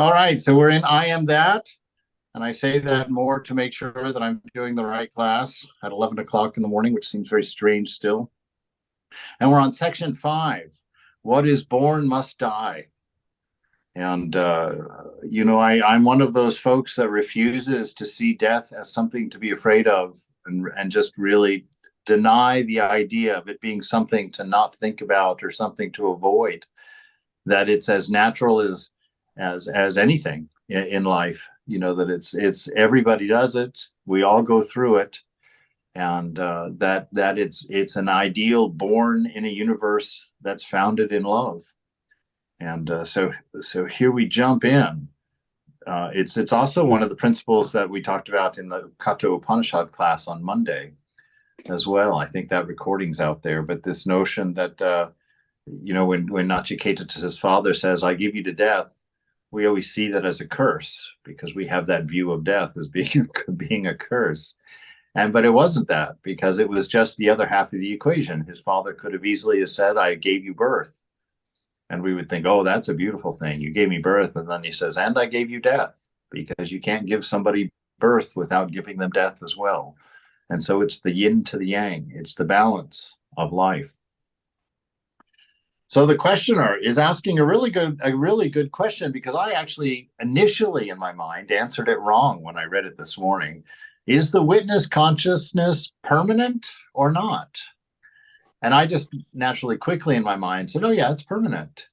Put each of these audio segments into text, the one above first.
All right, so we're in I Am That, and I say that more to make sure that I'm doing the right class at 11 o'clock in the morning, which seems very strange still. And we're on section 5. What is born must die. And, I'm one of those folks that refuses to see death as something to be afraid of and just really deny the idea of it being something to not think about or something to avoid, that it's as natural as anything in life. That it's everybody does it. We all go through it, and that it's an ideal born in a universe that's founded in love. And so here we jump in. It's also one of the principles that we talked about in the Katha Upanishad class on Monday as well. I think that recording's out there, but this notion that when Nachiketa's father says, "I give you to death," we always see that as a curse because we have that view of death as being a curse. But it wasn't that, because it was just the other half of the equation. His father could have easily have said, "I gave you birth." And we would think, "Oh, that's a beautiful thing. You gave me birth." And then he says, "And I gave you death," because you can't give somebody birth without giving them death as well. And so it's the yin to the yang. It's the balance of life. So the questioner is asking a really good question, because I actually initially in my mind answered it wrong when I read it this morning. Is the witness consciousness permanent or not? And I just naturally quickly in my mind said, "Oh yeah, it's permanent."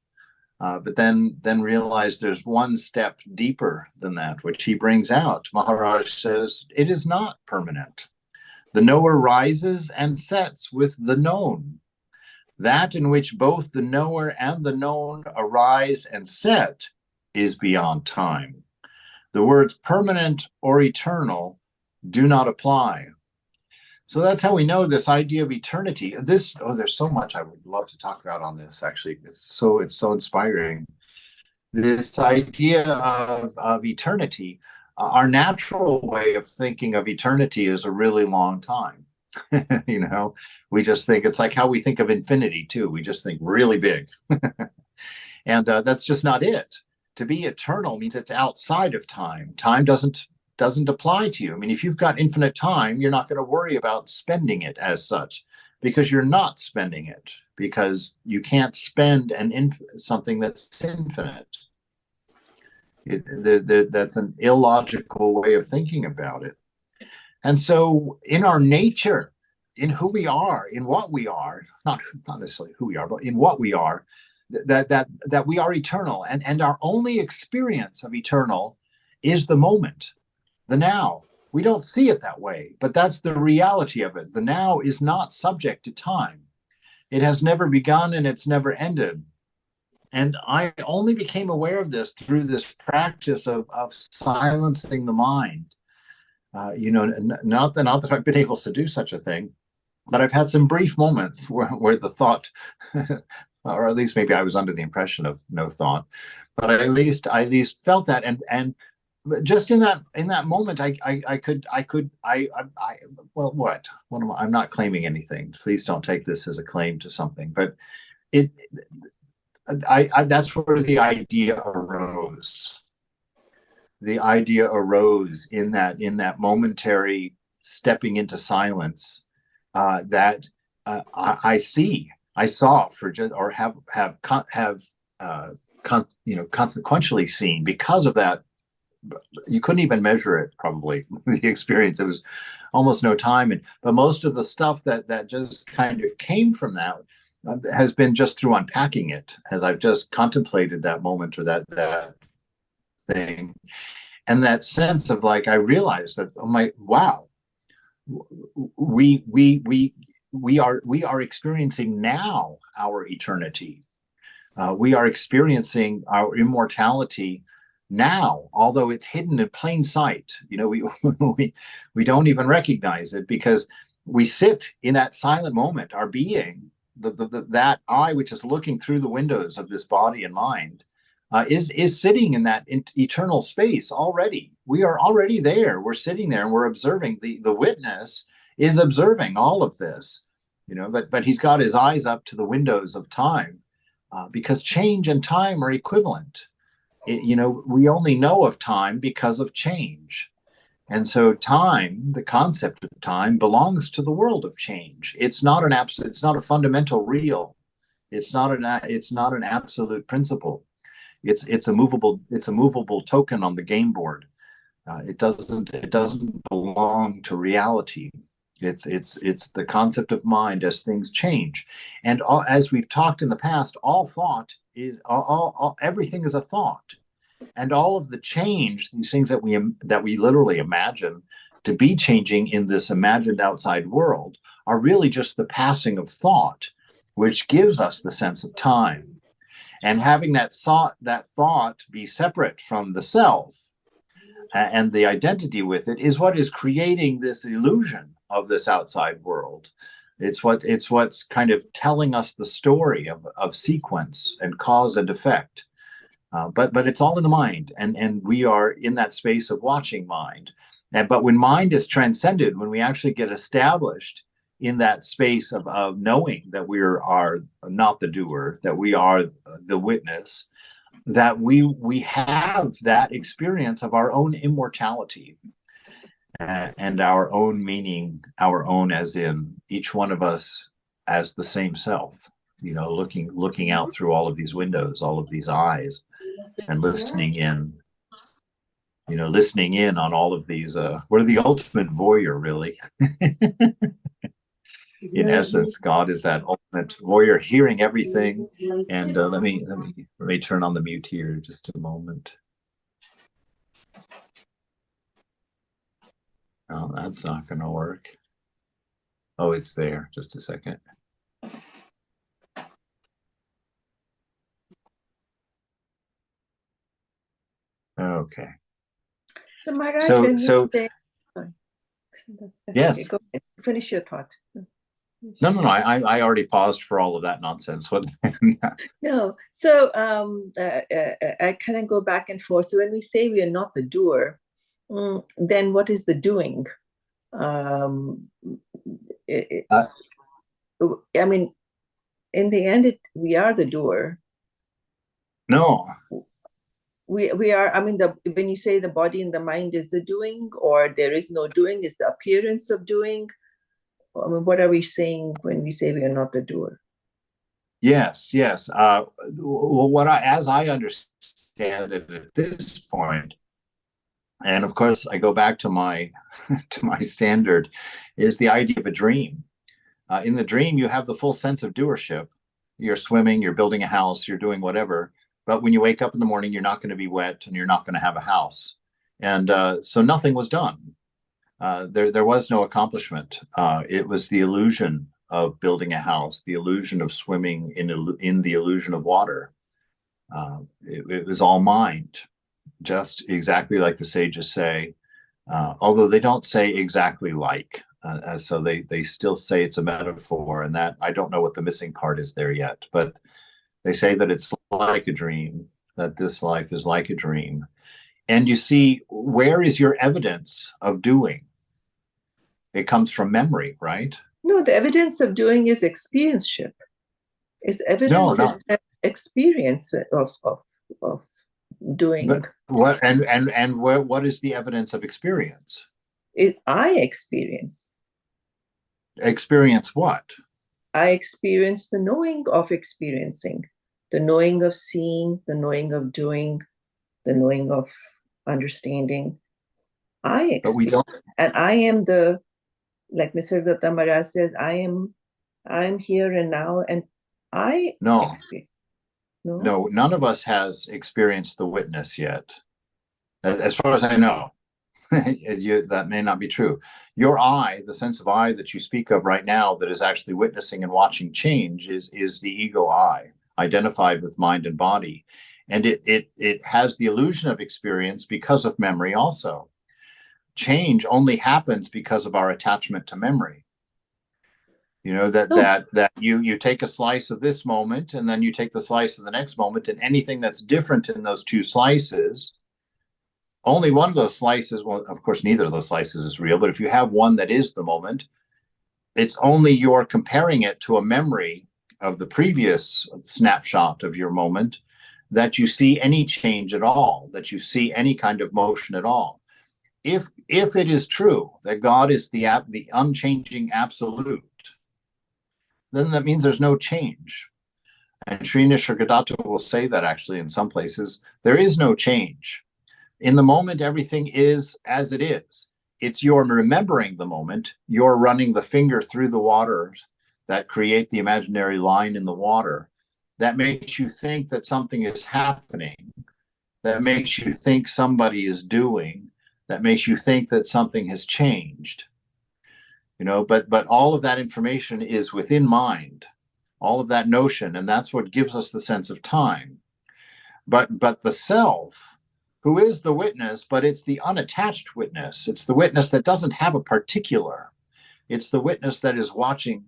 But then realized there's one step deeper than that, which he brings out. Maharaj says it is not permanent. The knower rises and sets with the known. That in which both the knower and the known arise and set is beyond time. The words permanent or eternal do not apply. So that's how we know this idea of eternity. There's so much I would love to talk about on this, actually. It's so inspiring. This idea of eternity, our natural way of thinking of eternity is a really long time. We just think it's like how we think of infinity too. We just think really big. And that's just not it. To be eternal means it's outside of time. Time doesn't apply to you. I mean, if you've got infinite time, you're not going to worry about spending it as such, because you're not spending it, because you can't spend something that's infinite. That's an illogical way of thinking about it. And so in our nature, in who we are, in what we are, not necessarily who we are, but in what we are, that we are eternal. And our only experience of eternal is the moment, the now. We don't see it that way, but that's the reality of it. The now is not subject to time. It has never begun and it's never ended. And I only became aware of this through this practice of silencing the mind. Not that I've been able to do such a thing, but I've had some brief moments where the thought, or at least maybe I was under the impression of no thought, but I at least felt that, and just in that moment, well, what am I'm not claiming anything. Please don't take this as a claim to something, but that's where the idea arose. The idea arose in that momentary stepping into silence, that I saw for just, or have consequentially seen, because of that. You couldn't even measure it, probably, the experience. It was almost no time, but most of the stuff that just kind of came from that has been just through unpacking it, as I've just contemplated that moment, or that thing, and that sense of, like, I realized that, oh wow, we are experiencing now our eternity. We are experiencing our immortality now, although it's hidden in plain sight. We don't even recognize it, because we sit in that silent moment. Our being, that I, which is looking through the windows of this body and mind, is sitting in that eternal space already. We are already there. We're sitting there and we're observing. The witness is observing all of this, but he's got his eyes up to the windows of time, because change and time are equivalent. we only know of time because of change. And so time, the concept of time, belongs to the world of change. It's not it's not a fundamental real. It's not an absolute principle. It's a movable token on the game board. It doesn't belong to reality. It's the concept of mind as things change, and as we've talked in the past, all thought is everything is a thought, and all of the change, these things that we literally imagine to be changing in this imagined outside world, are really just the passing of thought, which gives us the sense of time. And having that thought be separate from the self and the identity with it is what is creating this illusion of this outside world. It's what's kind of telling us the story of sequence and cause and effect. But it's all in the mind, and we are in that space of watching mind. But when mind is transcended, when we actually get established in that space of knowing that we are not the doer, that we are the witness, that we have that experience of our own immortality and our own meaning, our own as in each one of us as the same self, looking out through all of these windows, all of these eyes, and listening in on all of these. We're the ultimate voyeur, really. In essence, God is that ultimate voyeur, hearing everything. And let me turn on the mute here just a moment. Oh, that's not going to work. Oh, it's there. Just a second. Okay. So Maharaj, yes. Okay. Go ahead. Finish your thought. No. I already paused for all of that nonsense. What? No. So I kind of go back and forth. So when we say we are not the doer, then what is the doing? I mean, in the end, we are the doer. No. We are, I mean, when you say the body and the mind is the doing, or there is no doing, is the appearance of doing. I mean, what are we saying when we say we are not the doer? Yes. As I understand it at this point, and of course I go back to my standard, is the idea of a dream. In the dream, you have the full sense of doership. You're swimming, you're building a house, you're doing whatever. But when you wake up in the morning, you're not going to be wet and you're not going to have a house. And so nothing was done. There was no accomplishment. It was the illusion of building a house, the illusion of swimming in the illusion of water. It was all mind, just exactly like the sages say, although they don't say exactly like. So they still say it's a metaphor, and that I don't know what the missing part is there yet, but they say that it's like a dream, that this life is like a dream. And you see, where is your evidence of doing? It comes from memory, right? No, the evidence of doing is experience-ship. Is evidence is experience of doing. But what what is the evidence of experience? I experience. Experience what? I experience the knowing of experiencing, the knowing of seeing, the knowing of doing, the knowing of understanding. I experience. But we don't. And I am like Mr. Datta Maharaj says, I'm here and now, and I experience. No, none of us has experienced the witness yet. As far as I know. That may not be true. Your I, the sense of I that you speak of right now, that is actually witnessing and watching change, is the ego I, identified with mind and body, and it has the illusion of experience because of memory. Also, change only happens because of our attachment to memory. That you take a slice of this moment, and then you take the slice of the next moment, and anything that's different in those two slices. Only one of those slices, well, of course, neither of those slices is real, but if you have one that is the moment, it's only you're comparing it to a memory of the previous snapshot of your moment that you see any change at all, that you see any kind of motion at all. If it is true that God is the unchanging absolute, then that means there's no change. And Sri Nisargadatta will say that actually in some places, there is no change. In the moment, everything is as it is. It's your remembering the moment, you're running the finger through the waters that create the imaginary line in the water, that makes you think that something is happening, that makes you think somebody is doing, that makes you think that something has changed. But all of that information is within mind, all of that notion, and that's what gives us the sense of time. But the self, who is the witness, but it's the unattached witness. It's the witness that doesn't have a particular. It's the witness that is watching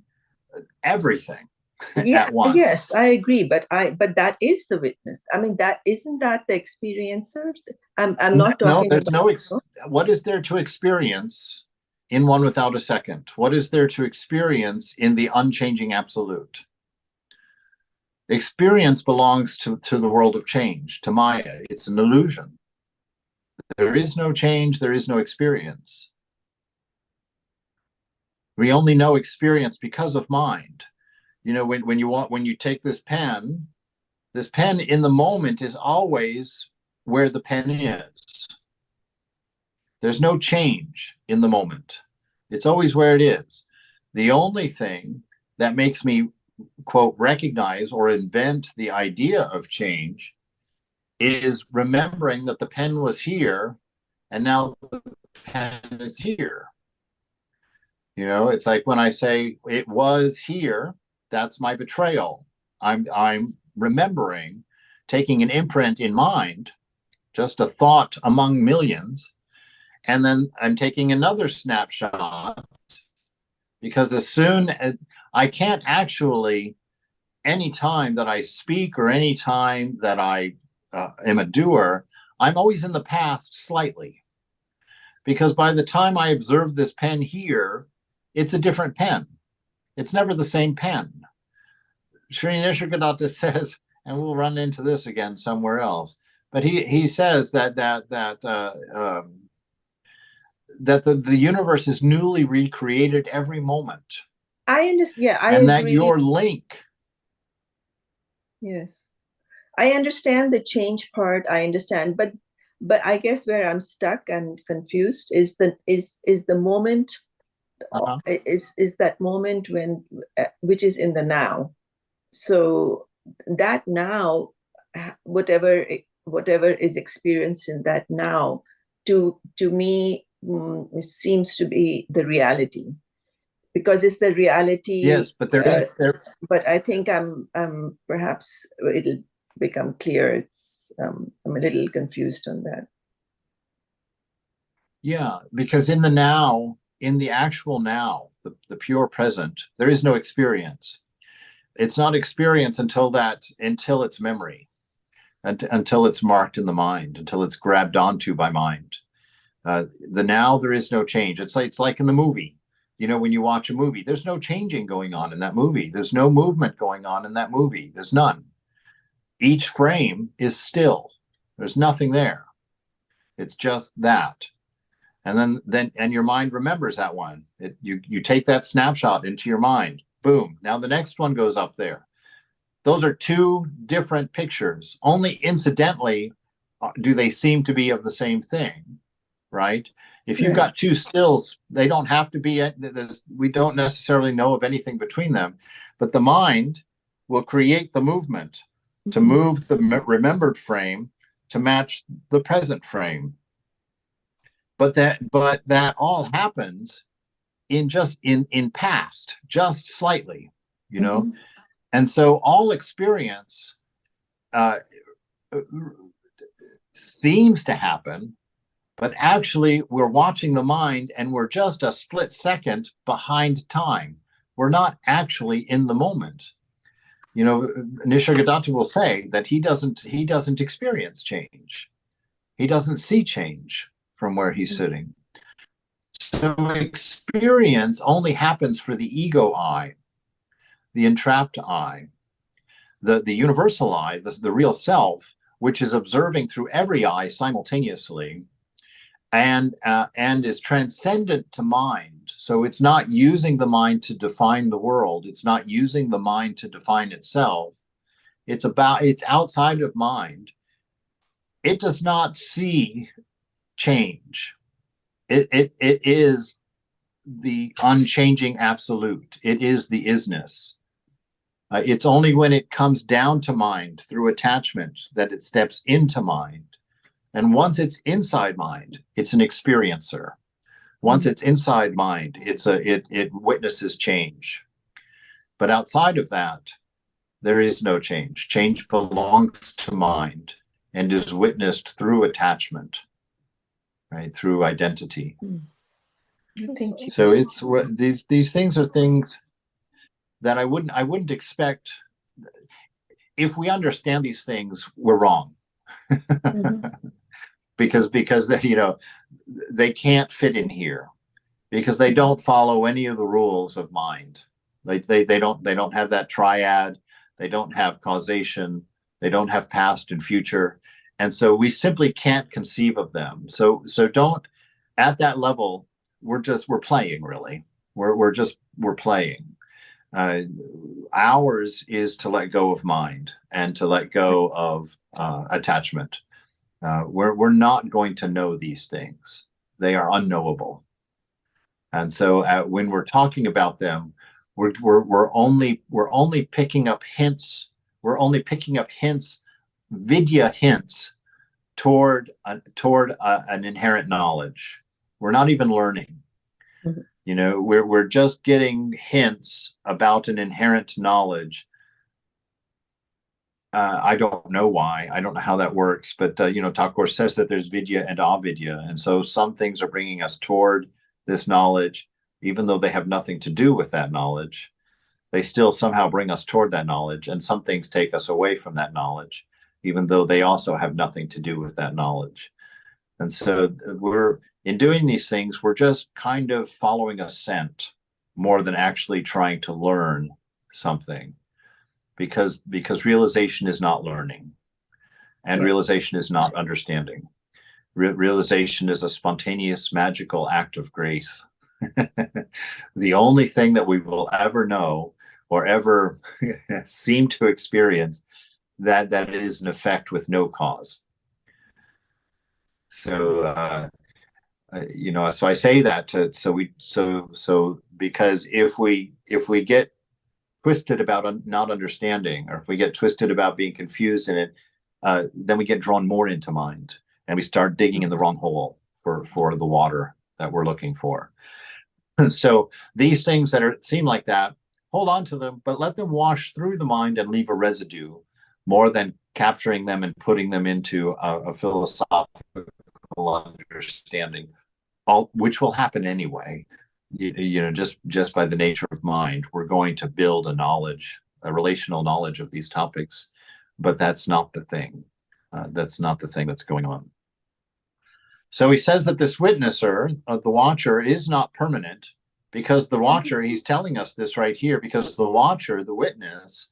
everything at once. Yes, I agree. But that is the witness. I mean, isn't that the experiencer? I'm not talking about. What is there to experience in one without a second? What is there to experience in the unchanging absolute? Experience belongs to the world of change, to Maya. It's an illusion. There is no change, there is no experience. We only know experience because of mind. When you take this pen in the moment is always where the pen is. There's no change in the moment. It's always where it is. The only thing that makes me, quote, recognize or invent the idea of change is remembering that the pen was here and now the pen is here. It's like when I say it was here, that's my betrayal. I'm remembering, taking an imprint in mind, just a thought among millions, and then I'm taking another snapshot, because as soon as I can't actually, any time that I speak or any time that I am a doer, I'm always in the past slightly, because by the time I observe this pen here, it's a different pen. It's never the same pen. Sri Nisargadatta says, and we'll run into this again somewhere else, but he says that the universe is newly recreated every moment. I understand. Yeah, I and agree. That your link. Yes, I understand the change part. I understand, but I guess where I'm stuck and confused is the moment. Is that moment when which is in the now. So that now, whatever is experienced in that now, to me, it seems to be the reality, because it's the reality. Yes, but but I think I'm perhaps it'll become clear. It's I'm a little confused on that. Yeah, because in the now, in the actual now, the pure present, there is no experience. It's not experience until it's memory, until it's marked in the mind, until it's grabbed onto by mind. The now, there is no change. It's like in the movie. When you watch a movie, there's no changing going on in that movie. There's no movement going on in that movie. There's none. Each frame is still. There's nothing there. It's just that. And then your mind remembers that one. You take that snapshot into your mind. Boom. Now the next one goes up there. Those are two different pictures. Only incidentally do they seem to be of the same thing, right? If you've got two stills, they don't have to be. We don't necessarily know of anything between them, but the mind will create the movement to move the remembered frame to match the present frame. But that all happens in past, just slightly, And so all experience seems to happen, but actually we're watching the mind and we're just a split second behind time. We're not actually in the moment. Nisargadatta will say that he doesn't experience change. He doesn't see change from where he's sitting. So experience only happens for the ego eye, the entrapped eye. the universal I, the real self, which is observing through every eye simultaneously, and is transcendent to mind. So it's not using the mind to define the world. It's not using the mind to define itself. It's outside of mind. It does not see change. It is the unchanging absolute. It is the isness. It's only when it comes down to mind through attachment that it steps into mind. And once it's inside mind, it's an experiencer. Once it's inside mind, it witnesses change. But outside of that, there is no change. Change belongs to mind and is witnessed through attachment, right? Through identity. Thank you. So it's these things are things that I wouldn't expect. If we understand these things, we're wrong. because they, they can't fit in here, because they don't follow any of the rules of mind. They don't have that triad. They don't have causation. They don't have past and future. And so we simply can't conceive of them. So don't, at that level, we're playing, really. We're playing. Ours is to let go of mind and to let go of attachment. We're not going to know these things. They are unknowable. And so when we're talking about them, we're only picking up hints. We're only picking up hints, vidya hints, toward an inherent knowledge. We're not even learning. We're just getting hints about an inherent knowledge. I don't know why. I don't know how that works, but Thakur says that there's vidya and avidya, and so some things are bringing us toward this knowledge, even though they have nothing to do with that knowledge. They still somehow bring us toward that knowledge, and some things take us away from that knowledge, even though they also have nothing to do with that knowledge. And so in doing these things, we're just kind of following a scent more than actually trying to learn something. Because realization is not learning, and realization is not understanding. Realization is a spontaneous, magical act of grace. The only thing that we will ever know or ever seem to experience that is an effect with no cause. So so I say that because if we get twisted about not understanding, or if we get twisted about being confused in it, then we get drawn more into mind, and we start digging in the wrong hole for the water that we're looking for. So these things that seem like that, hold on to them, but let them wash through the mind and leave a residue, more than capturing them and putting them into a philosophical understanding, which will happen anyway. Just by the nature of mind, we're going to build a relational knowledge of these topics, but that's not the thing. That's not the thing that's going on. So he says that this witnesser, the watcher, is not permanent, because the watcher, he's telling us this right here, because the watcher, the witness,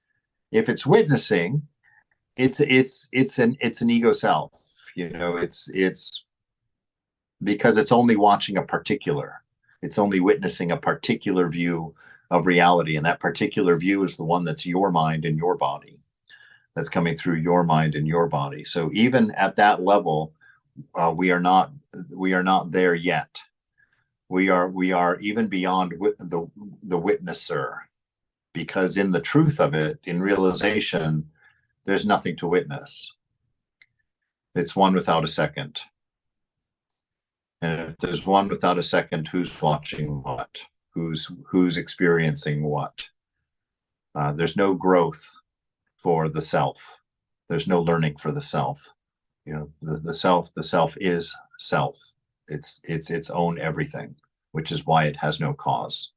if it's witnessing, it's an ego self. It's because it's only watching it's only witnessing a particular view of reality, and that particular view is the one that's your mind and your body, that's coming through your mind and your body. So even at that level, we are not there yet. We are even beyond the witnesser, because in the truth of it, in realization, there's nothing to witness. It's one without a second. And if there's one without a second, who's watching what? Who's experiencing what? There's no growth for the self. There's no learning for the self. The self is self. It's its own everything, which is why it has no cause.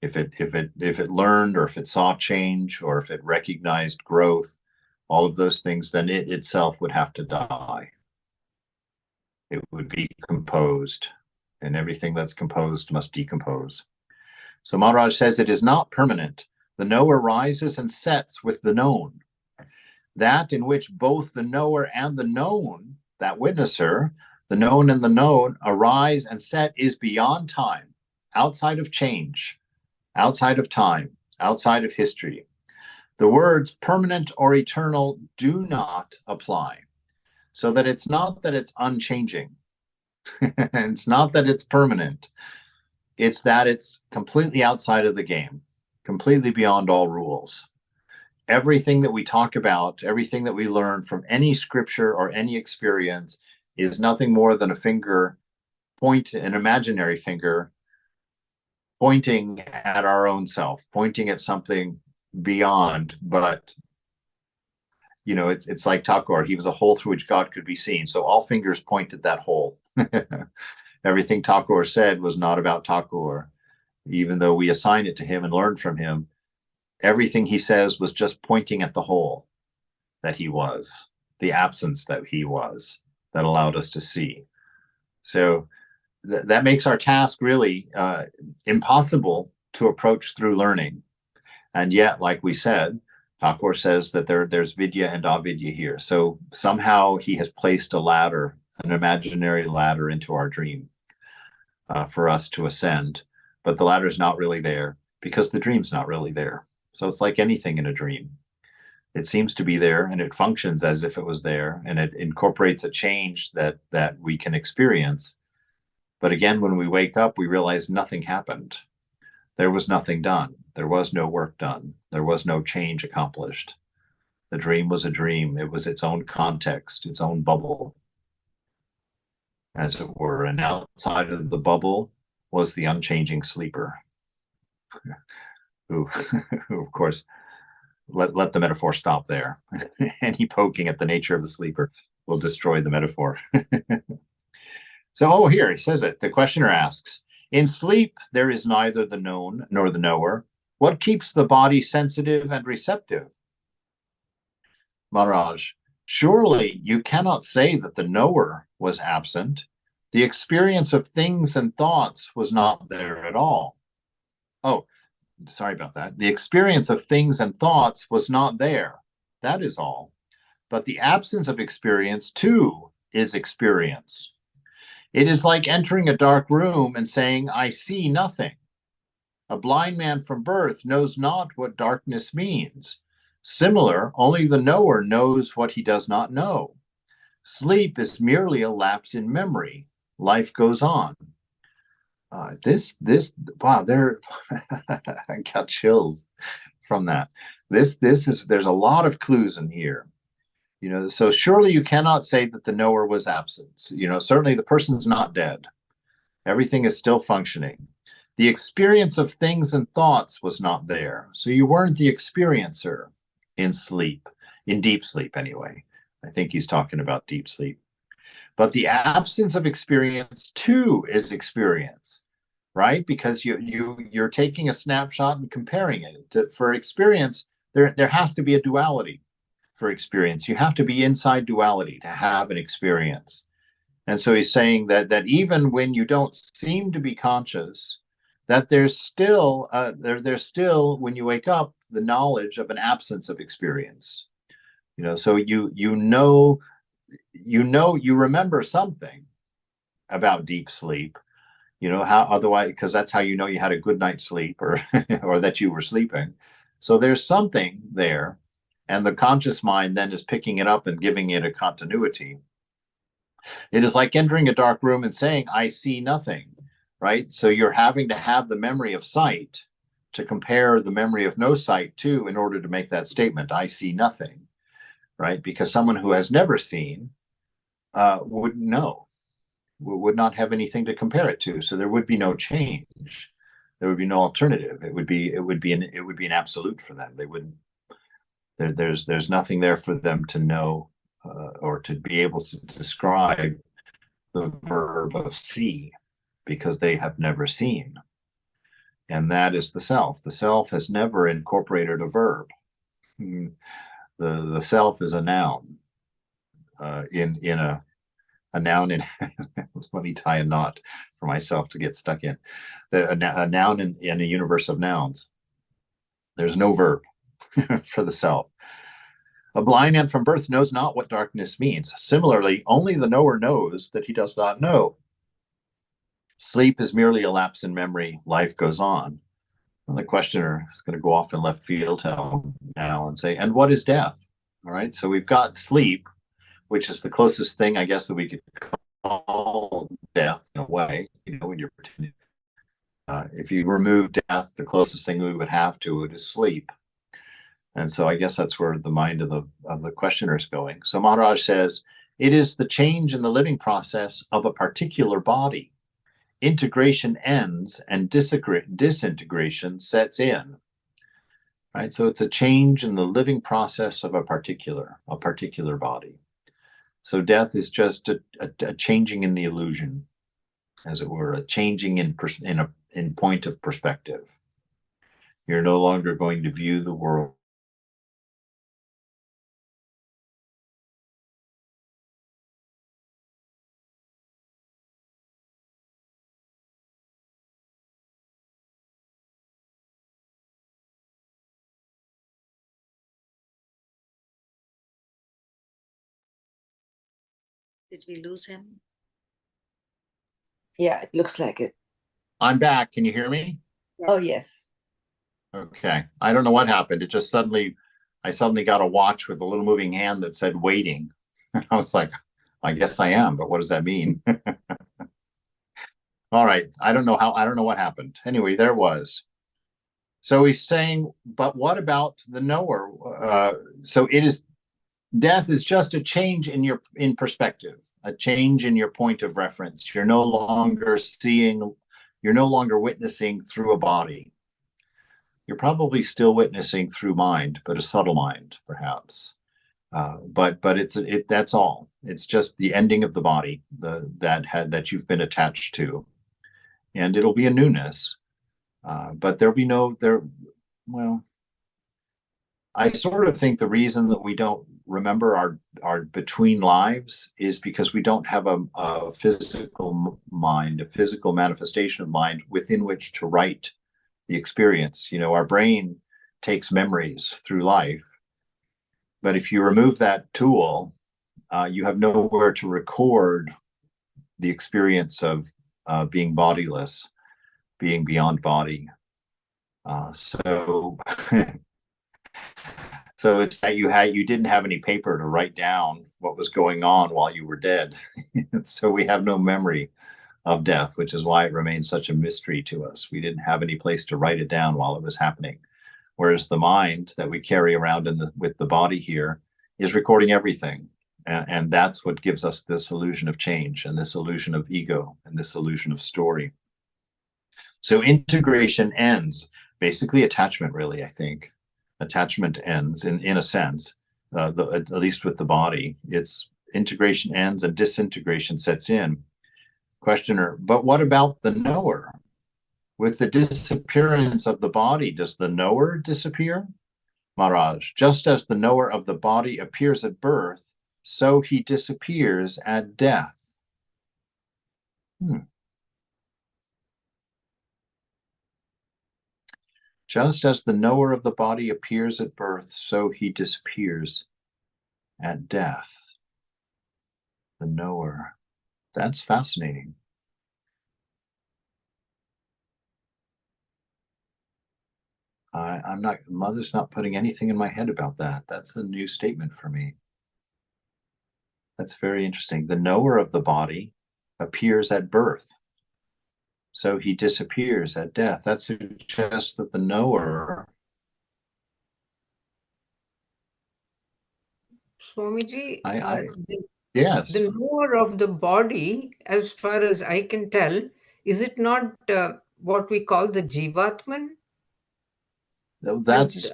If it learned, or if it saw change, or if it recognized growth, all of those things, then it itself would have to die. It would be composed, and everything that's composed must decompose. So Maharaj says it is not permanent, The knower rises and sets with the known. That in which both the knower and the known, that witnesser, the known and the known, arise and set is beyond time, outside of change, outside of time, outside of history. The words permanent or eternal do not apply. So that it's not that it's unchanging. It's not that it's permanent. It's that it's completely outside of the game, completely beyond all rules. Everything that we talk about, everything that we learn from any scripture or any experience is nothing more than a finger an imaginary finger pointing at our own self, pointing at something beyond. But it's like Thakur. He was a hole through which God could be seen. So all fingers point at that hole. Everything Thakur said was not about Thakur, even though we assign it to him and learn from him. Everything he says was just pointing at the hole that he was, the absence that he was, that allowed us to see. So that makes our task really impossible to approach through learning. And yet, like we said, Thakur says that there's vidya and avidya here. So somehow he has placed a ladder, an imaginary ladder into our dream for us to ascend. But the ladder's not really there because the dream's not really there. So it's like anything in a dream. It seems to be there and it functions as if it was there, and it incorporates a change that we can experience. But again, when we wake up, we realize nothing happened. There was nothing done. There was no work done. There was no change accomplished. The dream was a dream. It was its own context, its own bubble, as it were. And outside of the bubble was the unchanging sleeper, who of course, let the metaphor stop there. Any poking at the nature of the sleeper will destroy the metaphor. So, here he says it. The questioner asks, in sleep, there is neither the known nor the knower. What keeps the body sensitive and receptive? Maharaj, surely you cannot say that the knower was absent. The experience of things and thoughts was not there at all. Oh, sorry about that. The experience of things and thoughts was not there. That is all. But the absence of experience, too, is experience. It is like entering a dark room and saying, I see nothing. A blind man from birth knows not what darkness means. Similar, only the knower knows what he does not know. Sleep is merely a lapse in memory. Life goes on. Wow, I got chills from that. There's a lot of clues in here. So surely you cannot say that the knower was absent. Certainly the person's not dead. Everything is still functioning. The experience of things and thoughts was not there. So you weren't the experiencer in sleep, in deep sleep anyway. I think he's talking about deep sleep. But the absence of experience too is experience, right? Because you're taking a snapshot and comparing it. For experience, there has to be a duality. For experience, you have to be inside duality to have an experience. And so he's saying that even when you don't seem to be conscious, that there's still when you wake up, the knowledge of an absence of experience. So you remember something about deep sleep. How otherwise, because that's how you had a good night's sleep, or or that you were sleeping. So there's something there. And the conscious mind then is picking it up and giving it a continuity. It is like entering a dark room and saying, I see nothing, right? So you're having to have the memory of sight to compare the memory of no sight to in order to make that statement, I see nothing, right? Because someone who has never seen wouldn't know, would not have anything to compare it to. So there would be no change. There would be no alternative. It would be an absolute for them. They wouldn't. There's nothing there for them to know or to be able to describe the verb of see, because they have never seen. And that is the self. The self has never incorporated a verb. The self is a noun in a noun in let me tie a knot for myself to get stuck in. A noun in a universe of nouns. There's no verb for the self. A blind man from birth knows not what darkness means. Similarly, only the knower knows that he does not know. Sleep is merely a lapse in memory. Life goes on. Well, the questioner is going to go off in left field now and say, and what is death? All right, so we've got sleep, which is the closest thing, I guess, that we could call death in a way. You know, when you're pretending. If you remove death, the closest thing we would have to it is sleep. And so I guess that's where the mind of the questioner is going. So Maharaj says, it is the change in the living process of a particular body. Integration ends and disintegration sets in. Right? So it's a change in the living process of a particular body. So death is just a changing in the illusion, as it were, a changing in point of perspective. You're no longer going to view the world. Did we lose him? Yeah, it looks like it. I'm back. Can you hear me? Yeah. Oh, yes. Okay. I don't know what happened. It just I suddenly got a watch with a little moving hand that said waiting. I was like, I guess I am, but what does that mean? All right. I don't know what happened. Anyway, there was. So he's saying, but what about the knower? So death is just a change in perspective, a change in your point of reference. You're no longer witnessing through a body. You're probably still witnessing through mind, but a subtle mind, perhaps. But that's all. It's just the ending of the body that you've been attached to, and it'll be a newness. But there'll be well, I sort of think the reason that we don't remember our between lives is because we don't have a physical mind, a physical manifestation of mind within which to write the experience. You know, our brain takes memories through life, but if you remove that tool, you have nowhere to record the experience of being bodiless, being beyond body. So it's that you didn't have any paper to write down what was going on while you were dead. So we have no memory of death, which is why it remains such a mystery to us. We didn't have any place to write it down while it was happening. Whereas the mind that we carry around with the body here is recording everything. And that's what gives us this illusion of change and this illusion of ego and this illusion of story. So integration ends, basically attachment, really, I think. Attachment ends in a sense, at least with the body. It's integration ends and disintegration sets in. Questioner, but what about the knower? With the disappearance of the body, does the knower disappear? Maharaj, just as the knower of the body appears at birth, so he disappears at death. Just as the knower of the body appears at birth, so he disappears at death. The knower. That's fascinating. Mother's not putting anything in my head about that. That's a new statement for me. That's very interesting. The knower of the body appears at birth, so he disappears at death. That suggests that the knower. Swamiji, yes. The knower of the body, as far as I can tell, is it not what we call the Jivatman? That's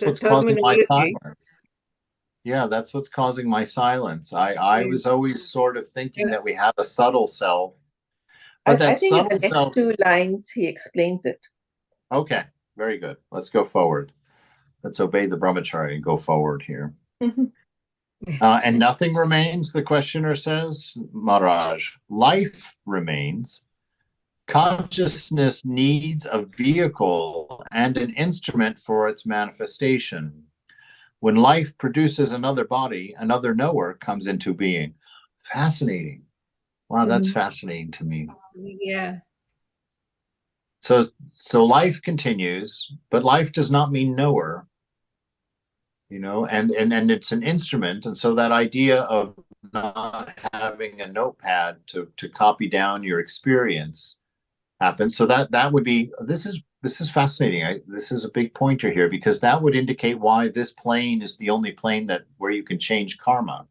what's causing my silence. Yeah, that's what's causing my silence. I was always sort of thinking that we have a subtle self. But I think in the next two lines, he explains it. Okay, very good. Let's go forward. Let's obey the brahmachari and go forward here. And nothing remains, the questioner says. Maharaj, life remains. Consciousness needs a vehicle and an instrument for its manifestation. When life produces another body, another knower comes into being. Fascinating. Wow, that's fascinating to me. Yeah. So life continues, but life does not mean knower, and it's an instrument. And so that idea of not having a notepad to copy down your experience happens. So that would be, this is fascinating. This is a big pointer here, because that would indicate why this plane is the only plane where you can change karma.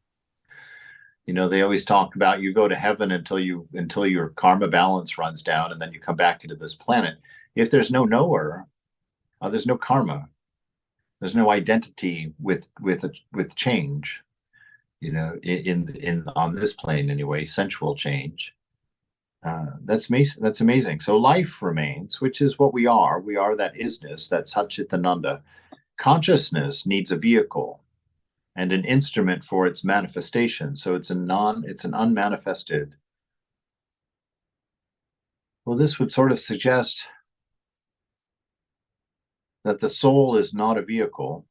They always talk about you go to heaven until your karma balance runs down, and then you come back into this planet. If there's no knower, there's no karma. There's no identity with change. In on this plane anyway, sensual change. That's amazing. That's amazing. So life remains, which is what we are. We are that isness, that Satchitananda. Consciousness needs a vehicle and an instrument for its manifestation. So it's an unmanifested. Well, this would sort of suggest that the soul is not a vehicle.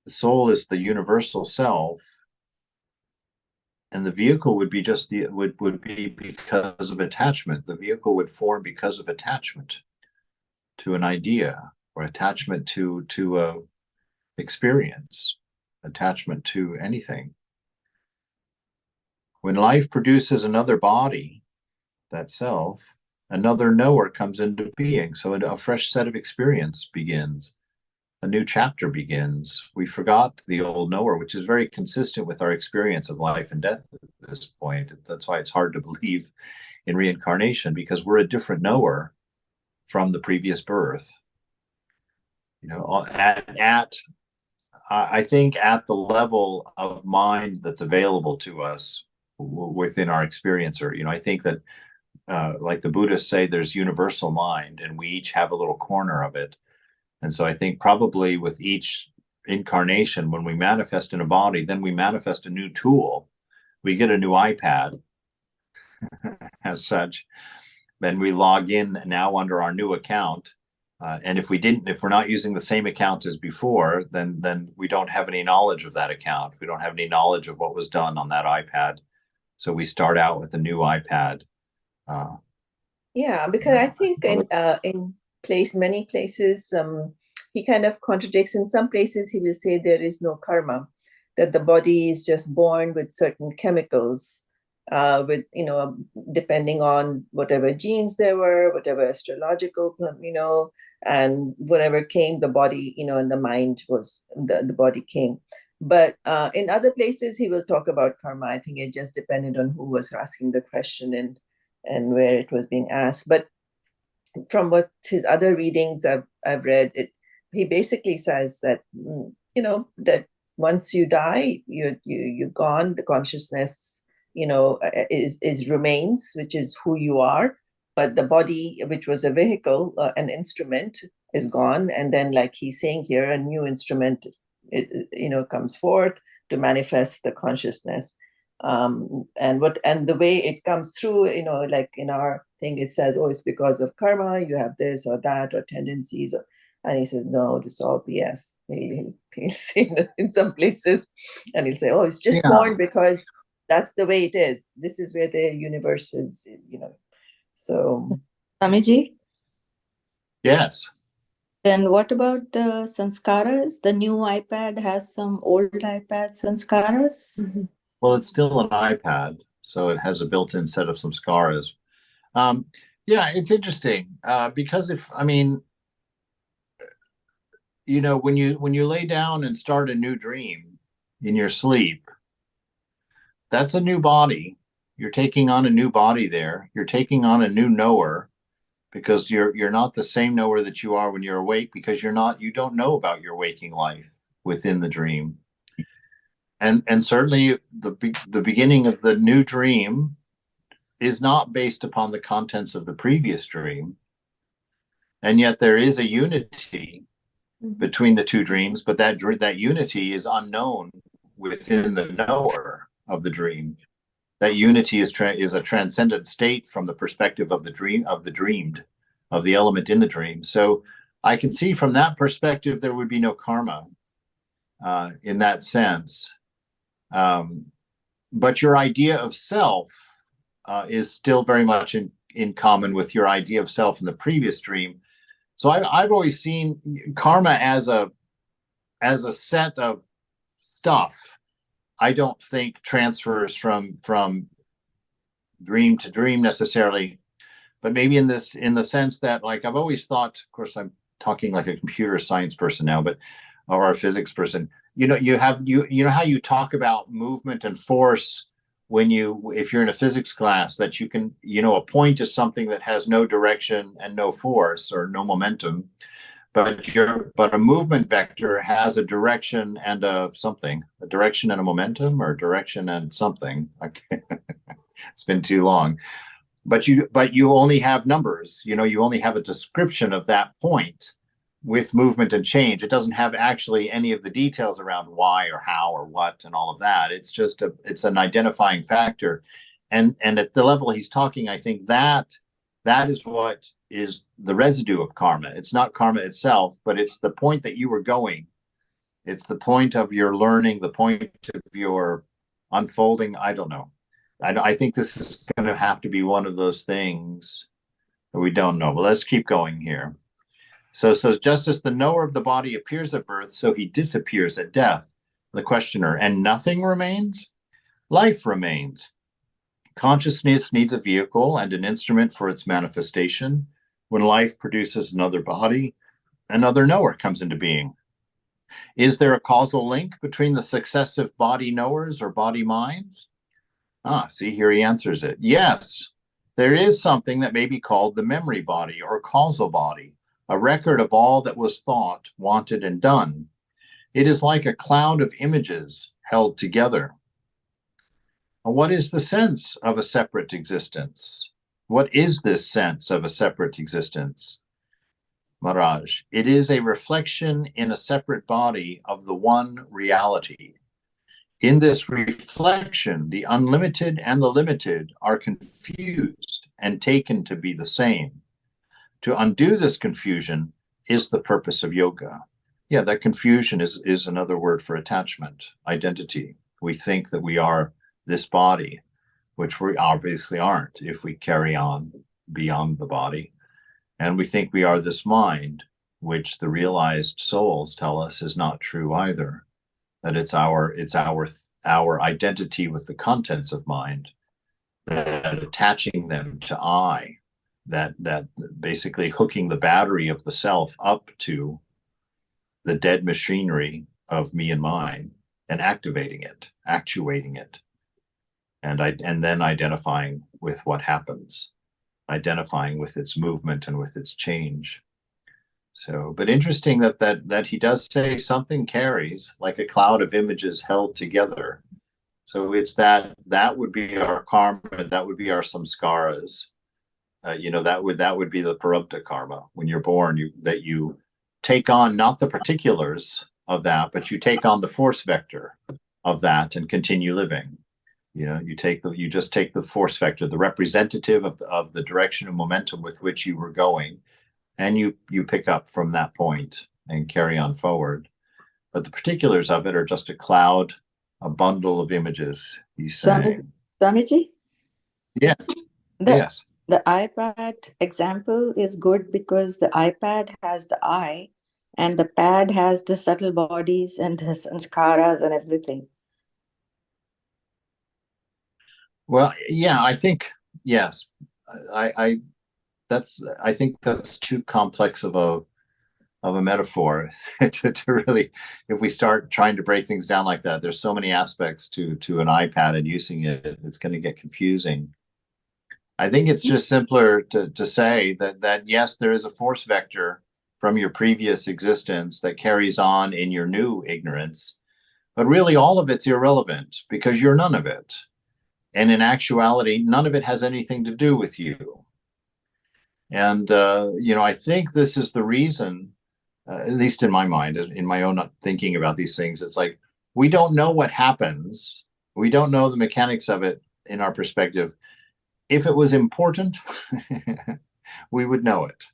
The soul is the universal self, and the vehicle would be would be because of attachment. The vehicle would form because of attachment to an idea, or attachment to a experience, attachment to anything. When life produces another body, that self, another knower comes into being. So a fresh set of experience begins. A new chapter begins. We forgot the old knower, which is very consistent with our experience of life and death at this point. That's why it's hard to believe in reincarnation, because we're a different knower from the previous birth. I think at the level of mind that's available to us within our experiencer, I think that like the Buddhists say, there's universal mind, and we each have a little corner of it. And so I think probably with each incarnation, when we manifest in a body, then we manifest a new tool. We get a new iPad as such. Then we log in now under our new account. And if we're not using the same account as before, then we don't have any knowledge of that account. We don't have any knowledge of what was done on that iPad. So we start out with a new iPad. Yeah, because I think in many places, he kind of contradicts. In some places, he will say there is no karma, that the body is just born with certain chemicals, depending on whatever genes there were, whatever astrological, and whatever came, the body, and the mind was the body came. But in other places, he will talk about karma. I think it just depended on who was asking the question and where it was being asked. But from what his other readings I've read, he basically says that that once you die, you're gone. The consciousness, is remains, which is who you are, but the body, which was a vehicle, an instrument, is gone. And then, like he's saying here, a new instrument, comes forth to manifest the consciousness. And the way it comes through, like in our thing, it says, oh, it's because of karma, you have this or that or tendencies, and he says, no, this is all BS. He'll say in some places, and he'll say, oh, it's just born because that's the way it is. This is where the universe is, so. Swamiji? Yes. Then what about the sanskaras? The new iPad has some old iPad sanskaras? Mm-hmm. Well, it's still an iPad, so it has a built-in set of samskaras. Yeah, it's interesting because when you lay down and start a new dream in your sleep, that's a new body. You're taking on a new body there. You're taking on a new knower, because you're not the same knower that you are when you're awake, because you don't know about your waking life within the dream. And certainly the beginning of the new dream is not based upon the contents of the previous dream. And yet there is a unity between the two dreams, but that unity is unknown within the knower of the dream. that unity is a transcendent state from the perspective of the dream, of the dreamed, of the element in the dream. So I can see from that perspective there would be no karma in that sense. But your idea of self is still very much in common with your idea of self in the previous dream. So I've always seen karma as a set of stuff. I don't think transfers from dream to dream necessarily, but maybe in the sense that, like, I've always thought, of course I'm talking like a computer science person now, but or a physics person, you know how you talk about movement and force if you're in a physics class, that you can, a point is something that has no direction and no force or no momentum, but a movement vector has a direction and a direction and a momentum, or direction and something. It's been too long, but you only have numbers, you only have a description of that point with movement and change. It doesn't have actually any of the details around why or how or what and all of that. It's just it's an identifying factor. And at the level he's talking, I think that is what is the residue of karma. It's not karma itself, but it's the point that you were going. It's the point of your learning, the point of your unfolding. I don't know. I think this is going to have to be one of those things that we don't know. But let's keep going here. So just as the knower of the body appears at birth, so he disappears at death. The questioner, and nothing remains? Life remains. Consciousness needs a vehicle and an instrument for its manifestation. When life produces another body, another knower comes into being. Is there a causal link between the successive body knowers or body minds? See, here he answers it. Yes, there is something that may be called the memory body or causal body, a record of all that was thought, wanted, and done. It is like a cloud of images held together. What is the sense of a separate existence? What is this sense of a separate existence? Maharaj, it is a reflection in a separate body of the one reality. In this reflection, the unlimited and the limited are confused and taken to be the same. To undo this confusion is the purpose of yoga. Yeah, that confusion is another word for attachment, identity. We think that we are this body, which we obviously aren't if we carry on beyond the body. And we think we are this mind, which the realized souls tell us is not true either. That it's our identity with the contents of mind, that attaching them to I, that basically hooking the battery of the self up to the dead machinery of me and mine and activating it, actuating it, and then identifying with what happens, identifying with its movement and with its change. So, but interesting that he does say something carries, like a cloud of images held together. So it's that would be our karma, that would be our samskaras. That would be the parabdha karma. When you're born, you take on not the particulars of that, but you take on the force vector of that and continue living. You just take the force vector, the representative of the direction and momentum with which you were going, and you pick up from that point and carry on forward. But the particulars of it are just a cloud, a bundle of images, he's saying. Swamiji? Yeah. Yes. The iPad example is good because the iPad has the I and the pad has the subtle bodies and the sanskaras and everything. Well, yeah, I think, yes. I think that's too complex of a metaphor to really, if we start trying to break things down like that. There's so many aspects to an iPad and using it, it's going to get confusing. I think it's just simpler to say that yes, there is a force vector from your previous existence that carries on in your new ignorance, but really all of it's irrelevant because you're none of it. And in actuality, none of it has anything to do with you. And, I think this is the reason, at least in my mind, in my own thinking about these things, it's like, we don't know what happens. We don't know the mechanics of it in our perspective, if it was important, we would know it.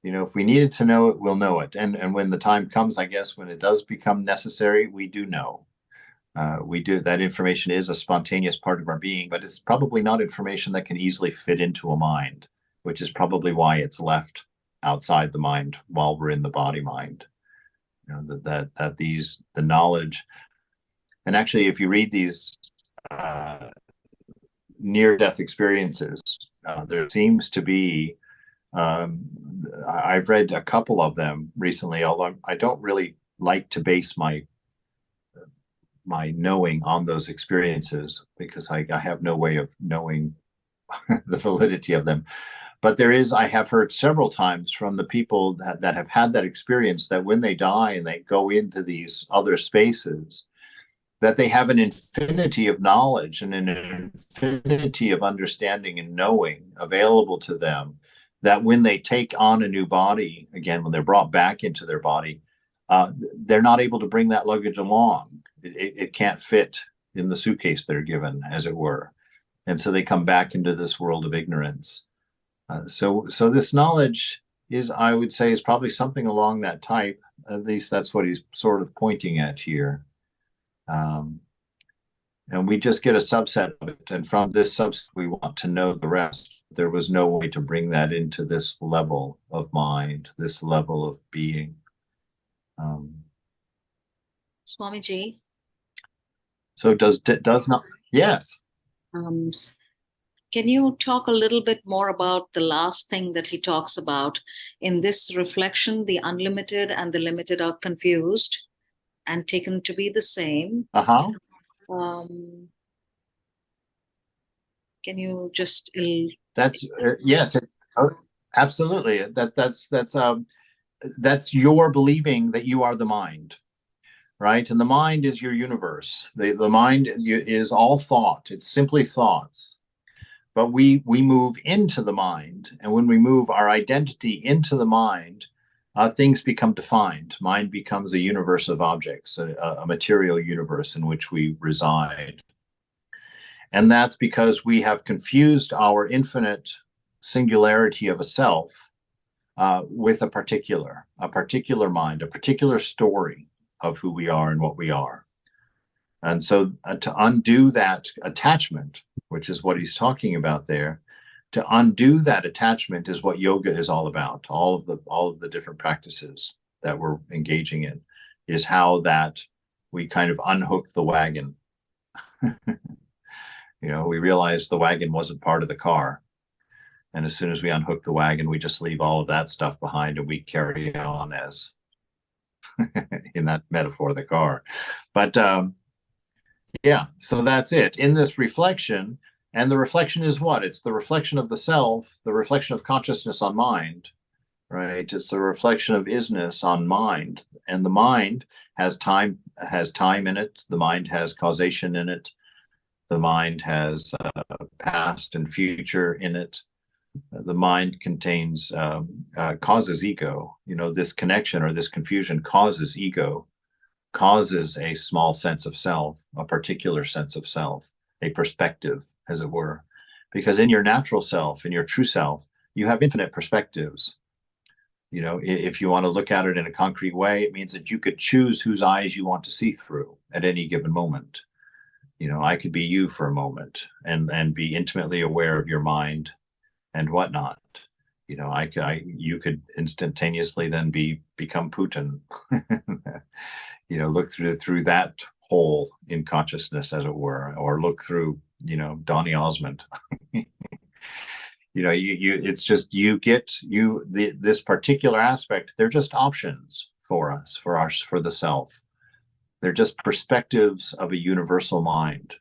You know, if we needed to know it, we'll know it. And when the time comes, I guess, when it does become necessary, we do know. We do. That information is a spontaneous part of our being, but it's probably not information that can easily fit into a mind, which is probably why it's left outside the mind while we're in the body mind. You know, the knowledge, and actually, if you read these near-death experiences, there seems to be. I've read a couple of them recently, although I don't really like to base my knowing on those experiences because I have no way of knowing the validity of them. But I have heard several times from the people that have had that experience that when they die and they go into these other spaces, that they have an infinity of knowledge and an infinity of understanding and knowing available to them, that when they take on a new body, again, when they're brought back into their body, they're not able to bring that luggage along. It can't fit in the suitcase they're given, as it were. And so they come back into this world of ignorance. So this knowledge is, I would say, is probably something along that type. At least that's what he's sort of pointing at here. And we just get a subset of it. And from this subset, we want to know the rest. There was no way to bring that into this level of mind, this level of being. Swamiji. So does not, yes. Can you talk a little bit more about the last thing that he talks about in this reflection? The unlimited and the limited are confused and taken to be the same. Can you just that's yes, absolutely. That's your believing that you are the mind, right? And the mind is your universe. The mind is all thought. It's simply thoughts. But we move into the mind, and when we move our identity into the mind, things become defined. Mind becomes a universe of objects, a material universe in which we reside. And that's because we have confused our infinite singularity of a self with a particular mind, a particular story of who we are and what we are. And so to undo that attachment, which is what he's talking about there, to undo that attachment is what yoga is all about. All of the different practices that we're engaging in is how that we kind of unhook the wagon. You know, we realized the wagon wasn't part of the car. And as soon as we unhook the wagon, we just leave all of that stuff behind and we carry on as in that metaphor, the car. But yeah, so that's it. In this reflection, and the reflection is what? It's the reflection of the self, the reflection of consciousness on mind, right? It's the reflection of isness on mind. And the mind has time in it. The mind has causation in it. The mind has past and future in it. The mind contains, causes ego. You know, this connection or this confusion causes ego, causes a small sense of self, a particular sense of self, a perspective, as it were. Because in your natural self, in your true self, you have infinite perspectives. You know, if you want to look at it in a concrete way, it means that you could choose whose eyes you want to see through at any given moment. You know, I could be you for a moment and be intimately aware of your mind and whatnot. You know, you could instantaneously then become Putin. You know, look through that hole in consciousness, as it were, or look through, you know, Donny Osmond. You know, it's just this particular aspect. They're just options for us, for the self. They're just perspectives of a universal mind,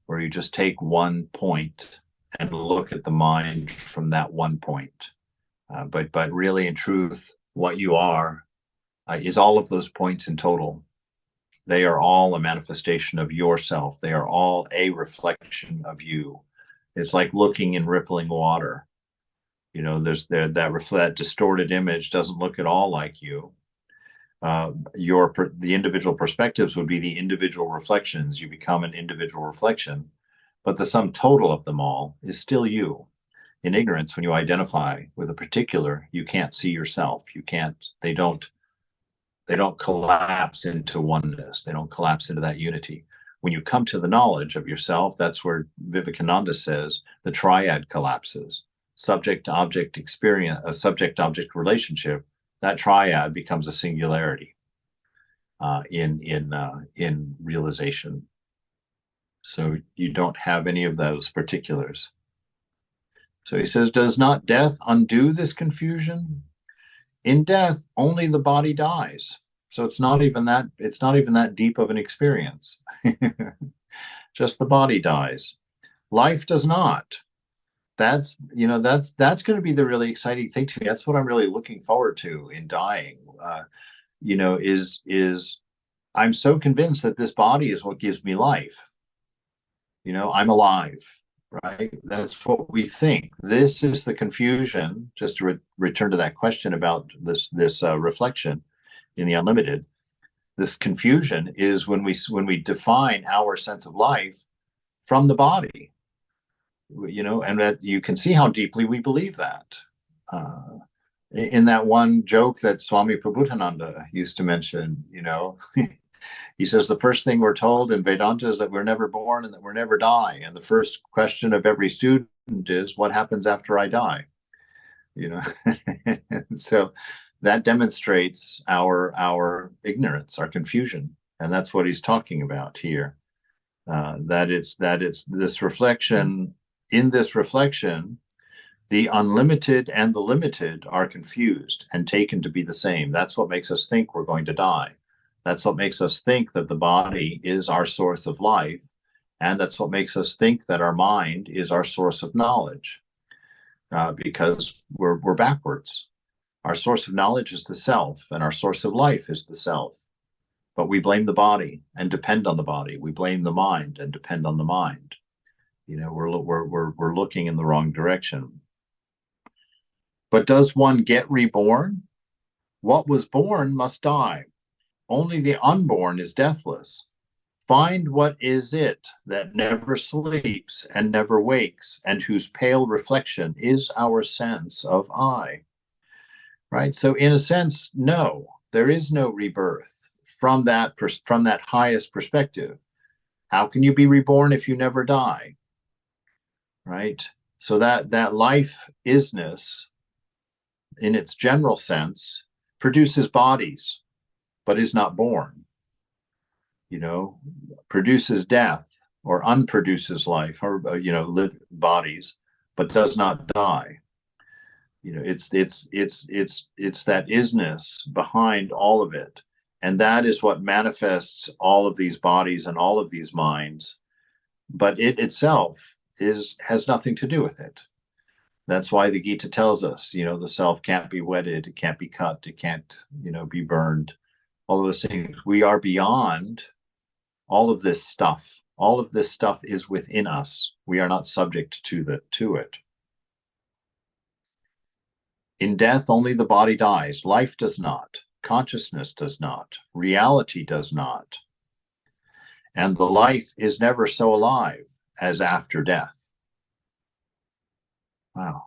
where you just take one point and look at the mind from that one point. But really, in truth, what you are is all of those points in total. They are all a manifestation of yourself. They are all a reflection of you. It's like looking in rippling water. You know, that distorted image doesn't look at all like you. The individual perspectives would be the individual reflections. You become an individual reflection. but the sum total of them all is still you. In ignorance, when you identify with a particular, you can't see yourself. You can't, they don't collapse into oneness. They don't collapse into that unity. When you come to the knowledge of yourself, that's where Vivekananda says the triad collapses. Subject-object experience, a subject-object relationship, that triad becomes a singularity in realization. So you don't have any of those particulars. So he says, does not death undo this confusion? In death, only the body dies. So it's not even that deep of an experience. Just the body dies. Life does not. That's going to be the really exciting thing to me. That's what I'm really looking forward to in dying. Is I'm so convinced that this body is what gives me life. I'm alive, right? That's what we think. This is the confusion. Just to return to that question about this reflection in the unlimited. This confusion is when we define our sense of life from the body, and that you can see how deeply we believe that. In that one joke that Swami Prabhupada used to mention, he says the first thing we're told in Vedanta is that we're never born and that we're never die. And the first question of every student is, what happens after I die? So that demonstrates our ignorance, our confusion. And that's what he's talking about here. That it's this reflection. In this reflection, the unlimited and the limited are confused and taken to be the same. That's what makes us think we're going to die. That's what makes us think that the body is our source of life. And that's what makes us think that our mind is our source of knowledge, because we're backwards. Our source of knowledge is the self, and our source of life is the self. But we blame the body and depend on the body. We blame the mind and depend on the mind. We're looking in the wrong direction. But does one get reborn? What was born must die. Only the unborn is deathless. Find what is it that never sleeps and never wakes, and whose pale reflection is our sense of I. Right? So in a sense, no, there is no rebirth from that highest perspective. How can you be reborn if you never die? Right? So that life isness, in its general sense, produces bodies, but is not born. Produces death or unproduces life, or live bodies, but does not die. It's that isness behind all of it, and that is what manifests all of these bodies and all of these minds. But it itself has nothing to do with it. That's why the Gita tells us, the self can't be wedded, it can't be cut, it can't, be burned. All of those things. We are beyond all of this stuff. All of this stuff is within us. We are not subject to it. In death, only the body dies. Life does not. Consciousness does not. Reality does not. And the life is never so alive as after death. Wow.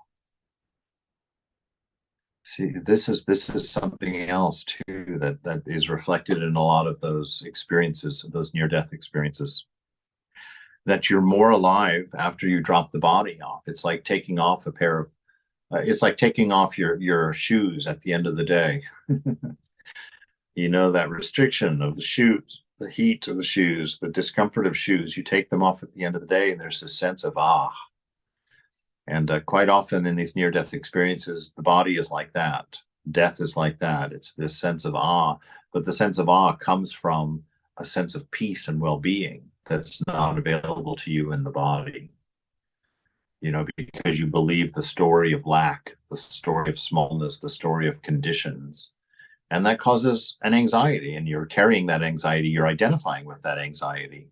See, this is something else too that is reflected in a lot of those experiences, those near-death experiences. That you're more alive after you drop the body off. It's like taking off a pair of, it's like taking off your shoes at the end of the day. That restriction of the shoes, the heat of the shoes, the discomfort of shoes. You take them off at the end of the day, and there's this sense of And quite often in these near-death experiences, the body is like that. Death is like that. It's this sense of awe, but the sense of awe comes from a sense of peace and well-being that's not available to you in the body. Because you believe the story of lack, the story of smallness, the story of conditions. And that causes an anxiety, and you're carrying that anxiety, you're identifying with that anxiety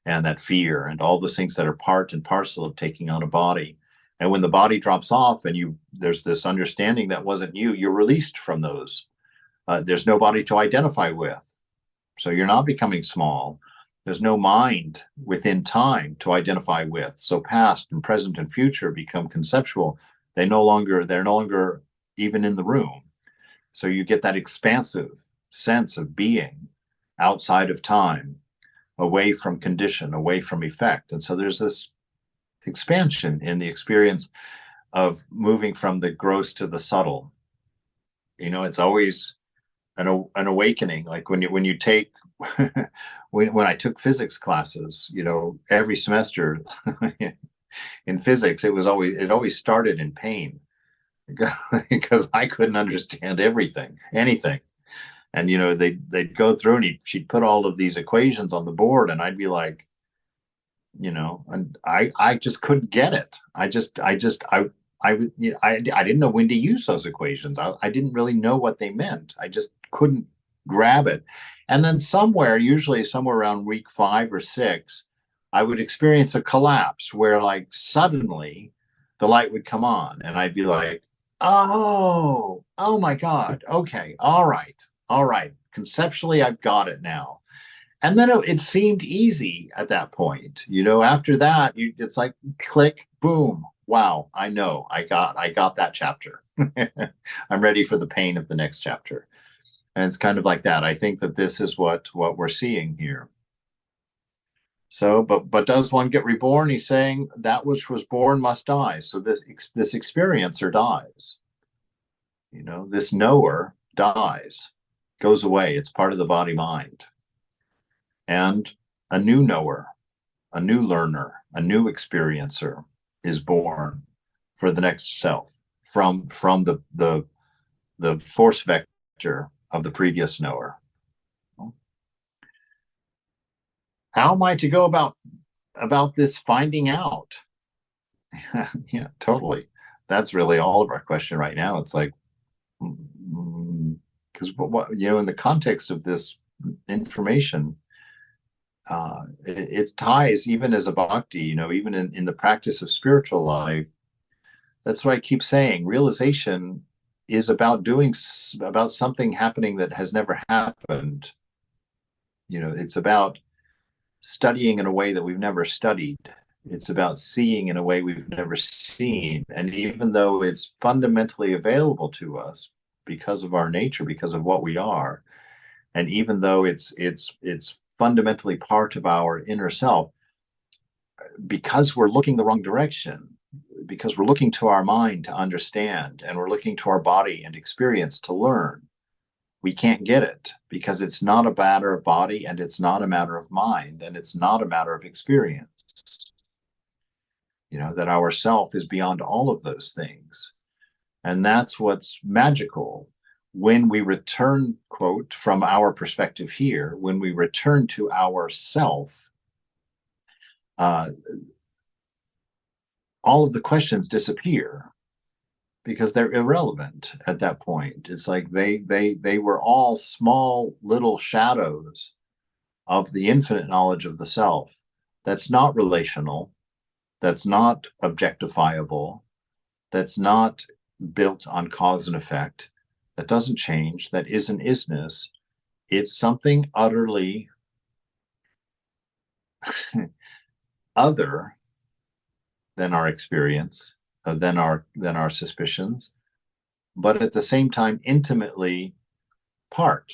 and that fear and all those things that are part and parcel of taking on a body. And when the body drops off and there's this understanding that wasn't you're released from those. There's nobody to identify with. So you're not becoming small. There's no mind within time to identify with. So past and present and future become conceptual. They're no longer even in the room. So you get that expansive sense of being outside of time, away from condition, away from effect. And so there's this expansion in the experience of moving from the gross to the subtle. It's always an awakening. Like when you take when I took physics classes, every semester in physics, it always started in pain because I couldn't understand anything. And they'd go through and she'd put all of these equations on the board, and I'd be like, and I just couldn't get it. I didn't know when to use those equations. I didn't really know what they meant. I just couldn't grab it. And then usually somewhere around week 5 or 6, I would experience a collapse where like suddenly the light would come on and I'd be like, oh my God. Okay. All right. Conceptually, I've got it now. And then it seemed easy at that point. After that, it's like click, boom. Wow, I know. I got that chapter. I'm ready for the pain of the next chapter. And it's kind of like that. I think that this is what we're seeing here. So, but does one get reborn? He's saying that which was born must die. So this experiencer dies. This knower dies, goes away. It's part of the body mind. And a new knower, a new learner, a new experiencer is born for the next self from the force vector of the previous knower. How am I to go about this finding out? Yeah, totally. That's really all of our question right now. It's like, because in the context of this information, it ties even as a bhakti, even in the practice of spiritual life. That's what I keep saying. Realization is about something happening that has never happened. It's about studying in a way that we've never studied. It's about seeing in a way we've never seen. And even though it's fundamentally available to us because of our nature, because of what we are, and even though it's fundamentally part of our inner self, because we're looking the wrong direction, because we're looking to our mind to understand, and we're looking to our body and experience to learn, we can't get it, because it's not a matter of body, and it's not a matter of mind, and it's not a matter of experience. That our self is beyond all of those things. And that's what's magical. When we return, quote, from our perspective here, when we return to our self, all of the questions disappear because they're irrelevant at that point. It's like they were all small little shadows of the infinite knowledge of the self that's not relational, that's not objectifiable, that's not built on cause and effect, that doesn't change, that isn't isness. It's something utterly other than our experience, than our suspicions, but at the same time intimately part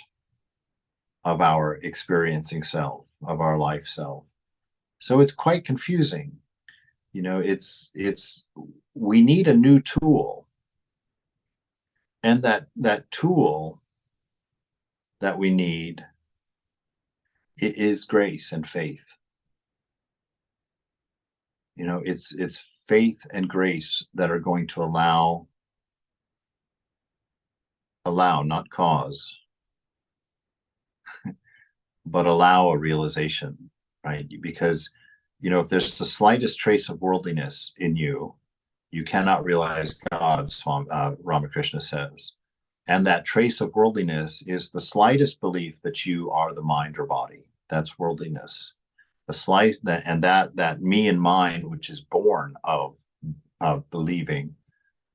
of our experiencing self, of our life self. So it's quite confusing. We need a new tool. And that tool that we need is grace and faith. It's faith and grace that are going to allow, not cause, but allow a realization, right? Because, if there's the slightest trace of worldliness in you, you cannot realize God, Ramakrishna says. And that trace of worldliness is the slightest belief that you are the mind or body. That's worldliness. That me and mine, which is born of believing